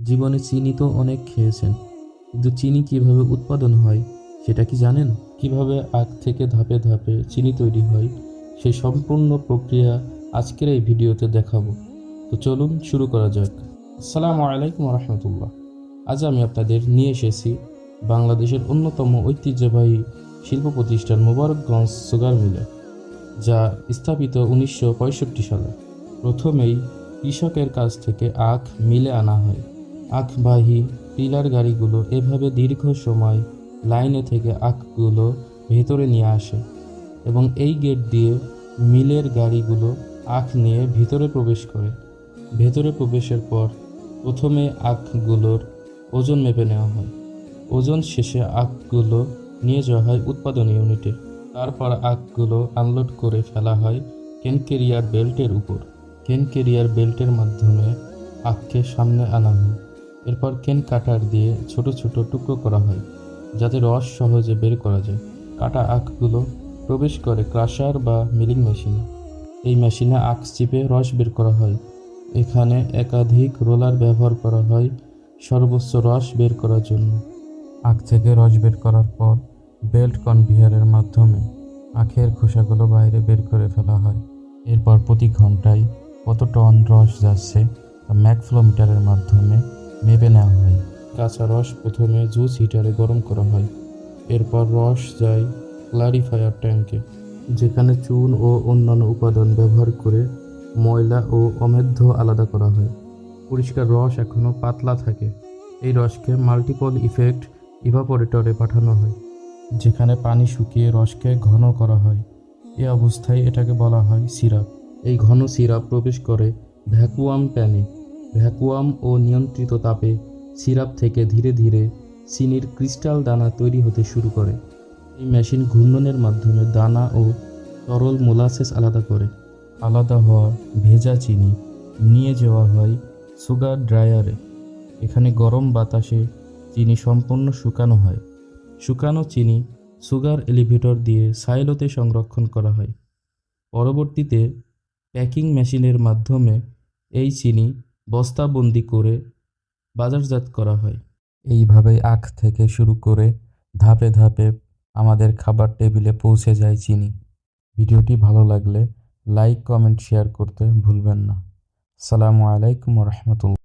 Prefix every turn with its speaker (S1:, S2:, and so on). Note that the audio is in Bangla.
S1: জীবনে চিনি তো অনেক খেয়েছেন, কিন্তু চিনি কিভাবে উৎপাদন হয় সেটা কি জানেন? কিভাবে আখ থেকে ধাপে ধাপে চিনি তৈরি হয় সেই সম্পূর্ণ প্রক্রিয়া আজকের এই ভিডিওতে দেখাবো। তো চলুন শুরু করা যাক। আসসালামু আলাইকুম রহমতুল্লাহ। আজ আমি আপনাদের নিয়ে এসেছি বাংলাদেশের অন্যতম ঐতিহ্যবাহী শিল্প প্রতিষ্ঠান মোবারকগঞ্জ সুগার মিলে, যা স্থাপিত 1965 সালে। প্রথমেই কৃষকের কাছ থেকে আখ মিলে আনা হয়। আখবাহী টিলার গাড়িগুলো এভাবে দীর্ঘ সময় লাইনে থেকে আখগুলো ভেতরে নিয়ে আসে এবং এই গেট দিয়ে মিলের গাড়িগুলো আখ নিয়ে ভিতরে প্রবেশ করে। ভেতরে প্রবেশের পর প্রথমে আখগুলোর ওজন মেপে নেওয়া হয়। ওজন শেষে আখগুলো নিয়ে যাওয়া হয় উৎপাদন ইউনিটে। তারপর আখগুলো আনলোড করে ফেলা হয় কেন ক্যারিয়ার বেল্টের উপর। কেন ক্যারিয়ার বেল্টের মাধ্যমে আখকে সামনে আনা হয়। এরপর কেন কাটার দিয়ে ছোট ছোট টুকরো করা হয়, যাতে রস সহজে বের করা যায়। কাটা আখগুলো প্রবেশ করে ক্রাশার বা মিলিং মেশিনে। এই মেশিনে আখ চিপে রস বের করা হয়। এখানে একাধিক রোলার ব্যবহার করা হয় সর্বোচ্চ রস বের করার জন্য। আখ থেকে রস বের করার পর বেল্ট কনভেয়ারের মাধ্যমে আখের খোসাগুলো বাইরে বের করে ফেলা হয়। এরপর প্রতি ঘন্টায় কত টন রস যাচ্ছে তা ম্যাকফ্লোমিটারের মাধ্যমে মেপে নেওয়া হয়। কাঁচা রস প্রথমে জুস হিটারে গরম করা হয়। এরপর রস যায় ক্লারিফায়ার ট্যাঙ্কে, যেখানে চুন ও অন্যান্য উপাদান ব্যবহার করে ময়লা ও অমেধ্য আলাদা করা হয়। পরিষ্কার রস এখনও পাতলা থাকে। এই রসকে মাল্টিপল ইফেক্ট ইভাপোরেটরে পাঠানো হয়, যেখানে পানি শুকিয়ে রসকে ঘন করা হয়। এ অবস্থায় এটাকে বলা হয় সিরাপ। এই ঘন সিরাপ প্রবেশ করে ভ্যাকুয়াম প্যানে। ভ্যাকুয়াম ও নিয়ন্ত্রিত তাপে সিরাপ থেকে ধীরে ধীরে চিনির ক্রিস্টাল দানা তৈরি হতে শুরু করে। এই মেশিন ঘূর্ণনের মাধ্যমে দানা ও তরল মোলাসেস আলাদা করে। আলাদা হওয়া ভেজা চিনি নিয়ে যাওয়া হয় সুগার ড্রায়ারে। এখানে গরম বাতাসে চিনি সম্পূর্ণ শুকানো হয়। শুকানো চিনি সুগার এলিভেটর দিয়ে সাইলোতে সংরক্ষণ করা হয়। পরবর্তীতে প্যাকিং মেশিনের মাধ্যমে এই চিনি বস্তাবন্দি করে বাজারজাত করা হয়। এইভাবেই আখ থেকে শুরু করে ধাপে ধাপে আমাদের খাবার টেবিলে পৌঁছে যায় চিনি। ভিডিওটি ভালো লাগলে লাইক, কমেন্ট, শেয়ার করতে ভুলবেন না। আসসালামু আলাইকুম রহমতুল্লাহ।